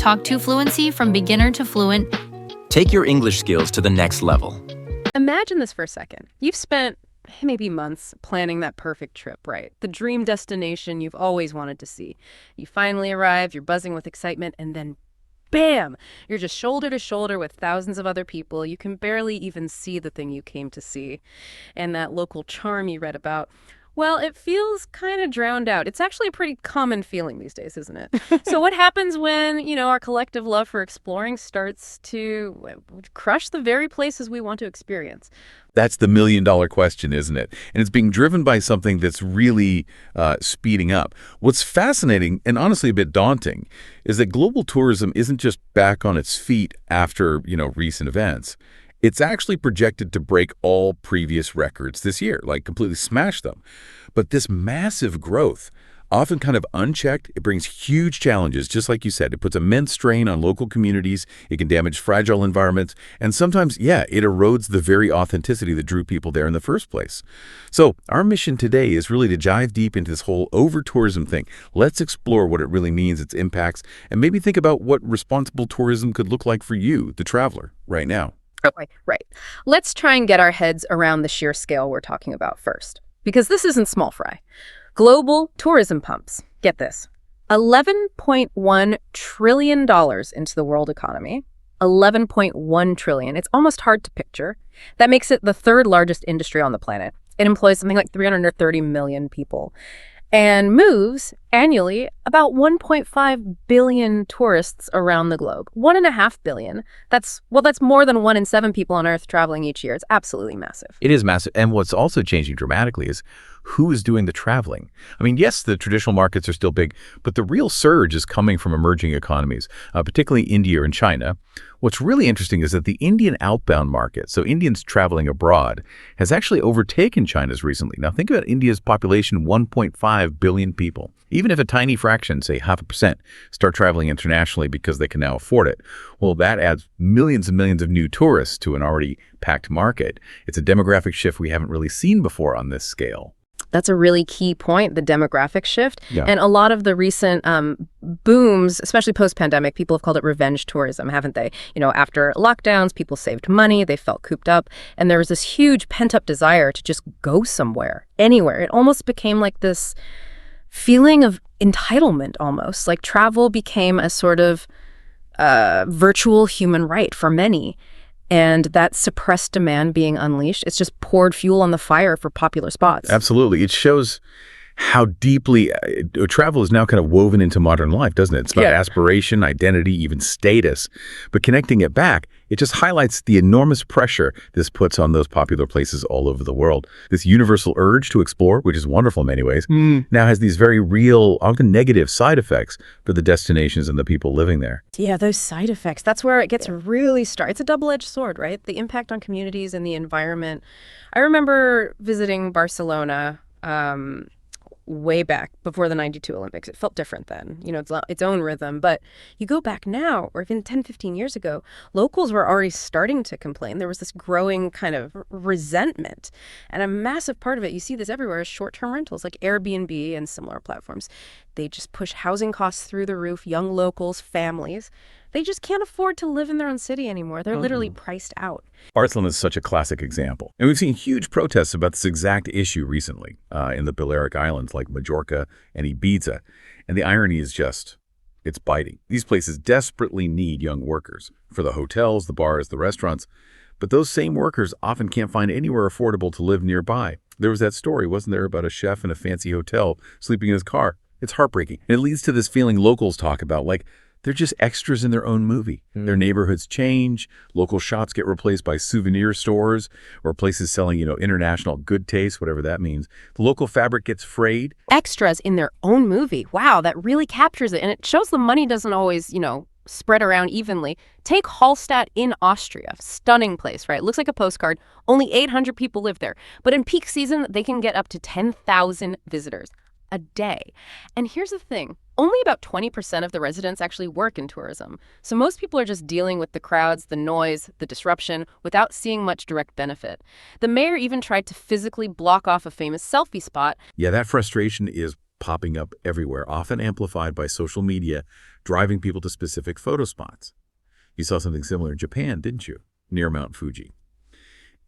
Talk to Fluency from beginner to fluent. Take your English skills to the next level. Imagine this for a second. You've spent maybe months planning that perfect trip, right? The dream destination you've always wanted to see. You finally arrive, you're buzzing with excitement, and then bam! You're just shoulder to shoulder with thousands of other people. You can barely even see the thing you came to see. And that local charm you read about, well, it feels kind of drowned out. It's actually a pretty common feeling these days, isn't it? So what happens when, our collective love for exploring starts to crush the very places we want to experience? That's the million-dollar question, isn't it? And it's being driven by something that's really speeding up. What's fascinating and honestly a bit daunting is that global tourism isn't just back on its feet after, recent events. It's actually projected to break all previous records this year, like completely smash them. But this massive growth, often kind of unchecked, it brings huge challenges, just like you said. It puts immense strain on local communities, it can damage fragile environments, and sometimes, it erodes the very authenticity that drew people there in the first place. So our mission today is really to dive deep into this whole over-tourism thing. Let's explore what it really means, its impacts, and maybe think about what responsible tourism could look like for you, the traveler, right now. Okay, right. Let's try and get our heads around the sheer scale we're talking about first, because this isn't small fry. Global tourism pumps, get this, $11.1 trillion into the world economy. 11.1 trillion. It's almost hard to picture. That makes it the third largest industry on the planet. It employs something like 330 million people and moves annually about 1.5 billion tourists around the globe. 1.5 billion. That's more than 1 in 7 people on Earth traveling each year. It's absolutely massive. It is massive. And what's also changing dramatically is who is doing the traveling. I mean, yes, the traditional markets are still big, but the real surge is coming from emerging economies, particularly India and China. What's really interesting is that the Indian outbound market, so Indians traveling abroad, has actually overtaken China's recently. Now, think about India's population, 1.5 billion people. Even if a tiny fraction, say 0.5%, start traveling internationally because they can now afford it, well, that adds millions and millions of new tourists to an already packed market. It's a demographic shift we haven't really seen before on this scale. That's a really key point, the demographic shift. Yeah. And a lot of the recent booms, especially post-pandemic, people have called it revenge tourism, haven't they? After lockdowns, people saved money, they felt cooped up, and there was this huge pent-up desire to just go somewhere, anywhere. It almost became like this feeling of entitlement almost, like travel became a sort of virtual human right for many. And that suppressed demand being unleashed, it's just poured fuel on the fire for popular spots. Absolutely. It shows how deeply travel is now kind of woven into modern life, doesn't it? It's about aspiration, identity, even status. But connecting it back, it just highlights the enormous pressure this puts on those popular places all over the world. This universal urge to explore, which is wonderful in many ways, now has these very real, often negative side effects for the destinations and the people living there. Yeah, those side effects, that's where it gets really started. It's a double-edged sword, right? The impact on communities and the environment. I remember visiting Barcelona way back before the 92 Olympics. It felt different then. It's its own rhythm. But you go back now, or even 10, 15 years ago, locals were already starting to complain. There was this growing kind of resentment. And a massive part of it, you see this everywhere, is short-term rentals like Airbnb and similar platforms. They just push housing costs through the roof. Young locals, families, they just can't afford to live in their own city anymore. They're literally priced out. Barcelona is such a classic example. And we've seen huge protests about this exact issue recently in the Balearic Islands like Majorca and Ibiza. And the irony is just, it's biting. These places desperately need young workers for the hotels, the bars, the restaurants. But those same workers often can't find anywhere affordable to live nearby. There was that story, wasn't there, about a chef in a fancy hotel sleeping in his car? It's heartbreaking. And it leads to this feeling locals talk about, like, they're just extras in their own movie. Their neighborhoods change, local shops get replaced by souvenir stores or places selling, international good taste, whatever that means. The local fabric gets frayed. Extras in their own movie. Wow, that really captures it. And it shows the money doesn't always, spread around evenly. Take Hallstatt in Austria. Stunning place, right? Looks like a postcard. Only 800 people live there. But in peak season, they can get up to 10,000 visitors a day. And here's the thing. Only about 20% of the residents actually work in tourism. So most people are just dealing with the crowds, the noise, the disruption, without seeing much direct benefit. The mayor even tried to physically block off a famous selfie spot. Yeah, that frustration is popping up everywhere, often amplified by social media, driving people to specific photo spots. You saw something similar in Japan, didn't you? Near Mount Fuji.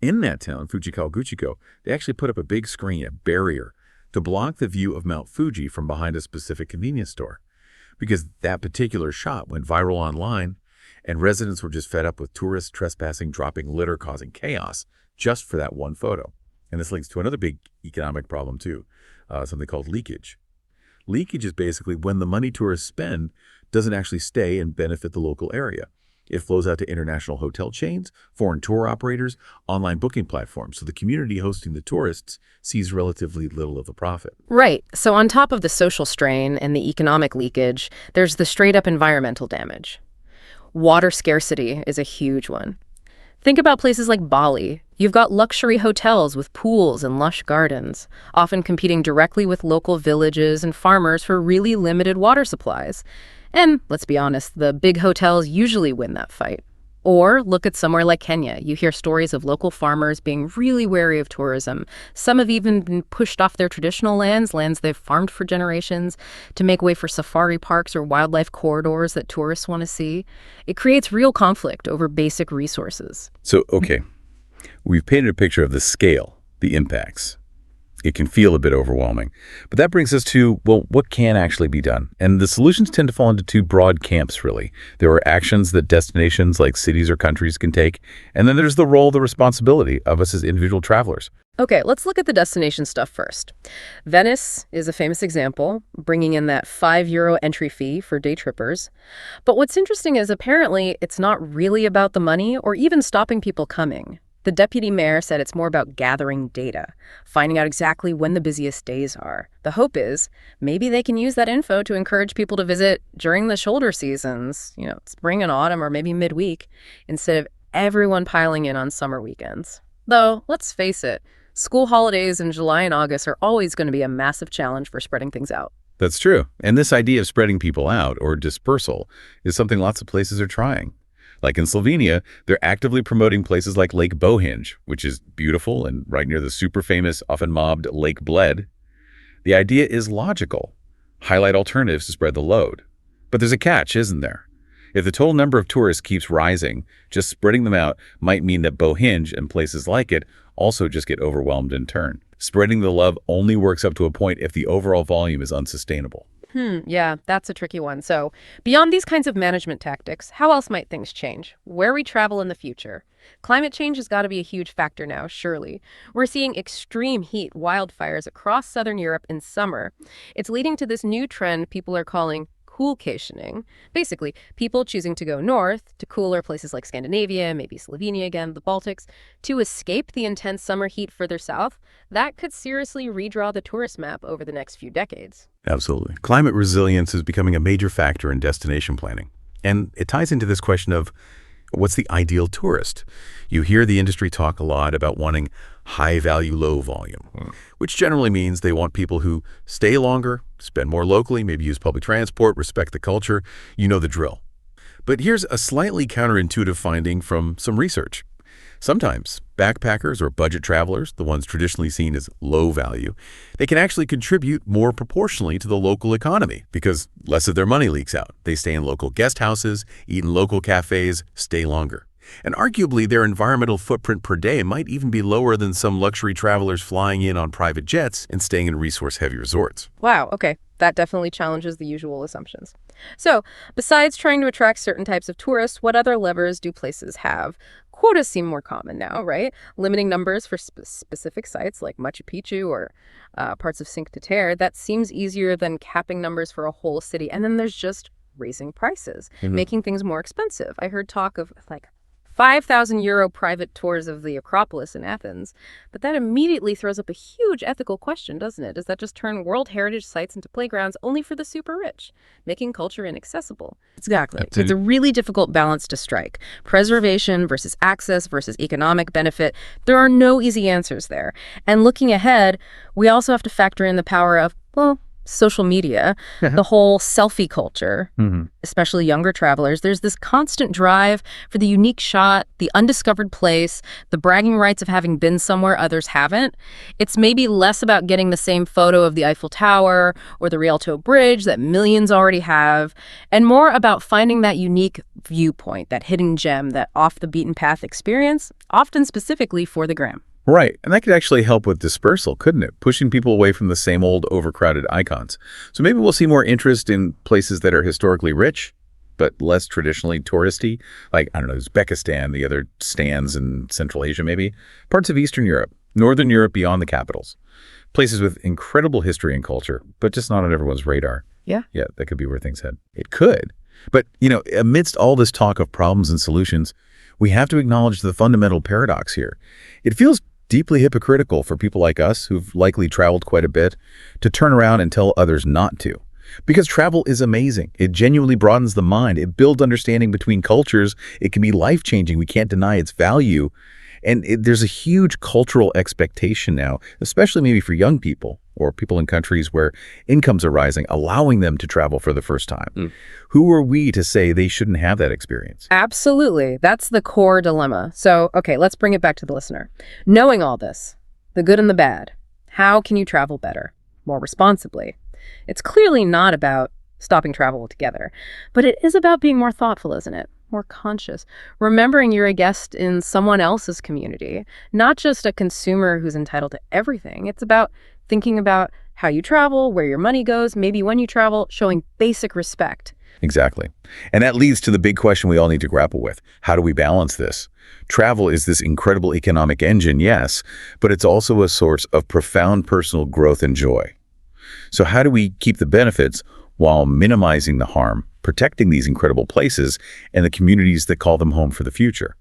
In that town, Fujikawa-Guchiko, they actually put up a big screen, a barrier, to block the view of Mount Fuji from behind a specific convenience store. Because that particular shot went viral online, and residents were just fed up with tourists trespassing, dropping litter, causing chaos, just for that one photo. And this links to another big economic problem too, something called leakage. Leakage is basically when the money tourists spend doesn't actually stay and benefit the local area. It flows out to international hotel chains, foreign tour operators, online booking platforms, so the community hosting the tourists sees relatively little of the profit. Right. So on top of the social strain and the economic leakage, there's the straight-up environmental damage. Water scarcity is a huge one. Think about places like Bali. You've got luxury hotels with pools and lush gardens, often competing directly with local villages and farmers for really limited water supplies. And let's be honest, the big hotels usually win that fight. Or look at somewhere like Kenya. You hear stories of local farmers being really wary of tourism. Some have even been pushed off their traditional lands they've farmed for generations, to make way for safari parks or wildlife corridors that tourists want to see. It creates real conflict over basic resources. So, okay, we've painted a picture of the scale, the impacts. It can feel a bit overwhelming. But that brings us to, well, what can actually be done? And the solutions tend to fall into two broad camps, really. There are actions that destinations like cities or countries can take, and then there's the role, the responsibility of us as individual travelers. Okay, let's look at the destination stuff first. Venice is a famous example, bringing in that €5 entry fee for day trippers. But what's interesting is apparently it's not really about the money or even stopping people coming. The deputy mayor said it's more about gathering data, finding out exactly when the busiest days are. The hope is maybe they can use that info to encourage people to visit during the shoulder seasons, spring and autumn or maybe midweek, instead of everyone piling in on summer weekends. Though, let's face it, school holidays in July and August are always going to be a massive challenge for spreading things out. That's true. And this idea of spreading people out, or dispersal, is something lots of places are trying. Like in Slovenia, they're actively promoting places like Lake Bohinj, which is beautiful and right near the super famous, often mobbed Lake Bled. The idea is logical. Highlight alternatives to spread the load. But there's a catch, isn't there? If the total number of tourists keeps rising, just spreading them out might mean that Bohinj and places like it also just get overwhelmed in turn. Spreading the love only works up to a point if the overall volume is unsustainable. Yeah, that's a tricky one. So beyond these kinds of management tactics, how else might things change? Where we travel in the future? Climate change has got to be a huge factor now, surely. We're seeing extreme heat, wildfires across southern Europe in summer. It's leading to this new trend people are calling coolcationing. Basically, people choosing to go north to cooler places like Scandinavia, maybe Slovenia again, the Baltics, to escape the intense summer heat further south. That could seriously redraw the tourist map over the next few decades. Absolutely. Climate resilience is becoming a major factor in destination planning. And it ties into this question of what's the ideal tourist? You hear the industry talk a lot about wanting high value, low volume, which generally means they want people who stay longer, spend more locally, maybe use public transport, respect the culture. You know the drill. But here's a slightly counterintuitive finding from some research. Sometimes backpackers or budget travelers, the ones traditionally seen as low value, they can actually contribute more proportionally to the local economy because less of their money leaks out. They stay in local guest houses, eat in local cafes, stay longer. And arguably, their environmental footprint per day might even be lower than some luxury travelers flying in on private jets and staying in resource-heavy resorts. Wow, okay. That definitely challenges the usual assumptions. So, besides trying to attract certain types of tourists, what other levers do places have? Quotas seem more common now, right? Limiting numbers for specific sites like Machu Picchu or parts of Cinque Terre, that seems easier than capping numbers for a whole city. And then there's just raising prices, making things more expensive. I heard talk of like €5,000 private tours of the Acropolis in Athens. But that immediately throws up a huge ethical question, doesn't it? Does that just turn World Heritage sites into playgrounds only for the super rich, making culture inaccessible? Exactly. It's a really difficult balance to strike. Preservation versus access versus economic benefit. There are no easy answers there. And looking ahead, we also have to factor in the power of, well, social media, the whole selfie culture, especially younger travelers, there's this constant drive for the unique shot, the undiscovered place, the bragging rights of having been somewhere others haven't. It's maybe less about getting the same photo of the Eiffel Tower or the Rialto Bridge that millions already have, and more about finding that unique viewpoint, that hidden gem, that off-the-beaten-path experience, often specifically for the gram. Right, and that could actually help with dispersal, couldn't it? Pushing people away from the same old overcrowded icons. So maybe we'll see more interest in places that are historically rich, but less traditionally touristy, like, I don't know, Uzbekistan, the other stands in Central Asia maybe, parts of Eastern Europe, Northern Europe beyond the capitals. Places with incredible history and culture, but just not on everyone's radar. Yeah, that could be where things head. It could. But, amidst all this talk of problems and solutions, we have to acknowledge the fundamental paradox here. It feels deeply hypocritical for people like us who've likely traveled quite a bit to turn around and tell others not to. Because travel is amazing. It genuinely broadens the mind. It builds understanding between cultures. It can be life-changing. We can't deny its value. And there's a huge cultural expectation now, especially maybe for young people or people in countries where incomes are rising, allowing them to travel for the first time. Who are we to say they shouldn't have that experience? Absolutely. That's the core dilemma. So, okay, let's bring it back to the listener. Knowing all this, the good and the bad, how can you travel better, more responsibly? It's clearly not about stopping travel altogether, but it is about being more thoughtful, isn't it? More conscious, remembering you're a guest in someone else's community, not just a consumer who's entitled to everything. It's about thinking about how you travel, where your money goes, maybe when you travel, showing basic respect. Exactly. And that leads to the big question we all need to grapple with. How do we balance this? Travel is this incredible economic engine, yes, but it's also a source of profound personal growth and joy. So how do we keep the benefits while minimizing the harm, protecting these incredible places and the communities that call them home for the future?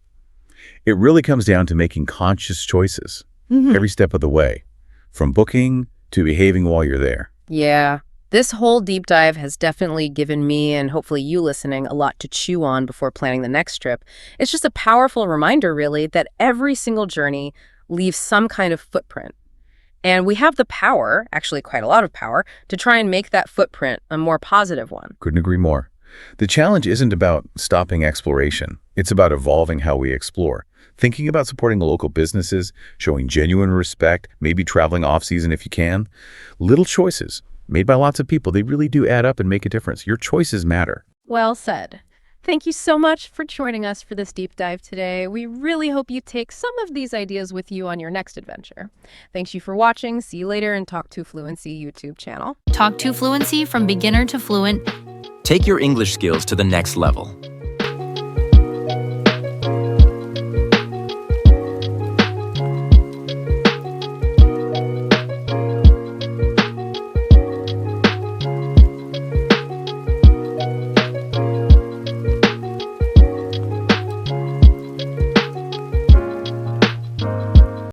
It really comes down to making conscious choices every step of the way, from booking to behaving while you're there. Yeah, this whole deep dive has definitely given me, and hopefully you listening, a lot to chew on before planning the next trip. It's just a powerful reminder, really, that every single journey leaves some kind of footprint. And we have the power, actually quite a lot of power, to try and make that footprint a more positive one. Couldn't agree more. The challenge isn't about stopping exploration. It's about evolving how we explore. Thinking about supporting local businesses, showing genuine respect, maybe traveling off-season if you can. Little choices made by lots of people, they really do add up and make a difference. Your choices matter. Well said. Thank you so much for joining us for this deep dive today. We really hope you take some of these ideas with you on your next adventure. Thanks you for watching. See you later, and Talk to Fluency YouTube channel. Talk to Fluency from beginner to fluent. Take your English skills to the next level.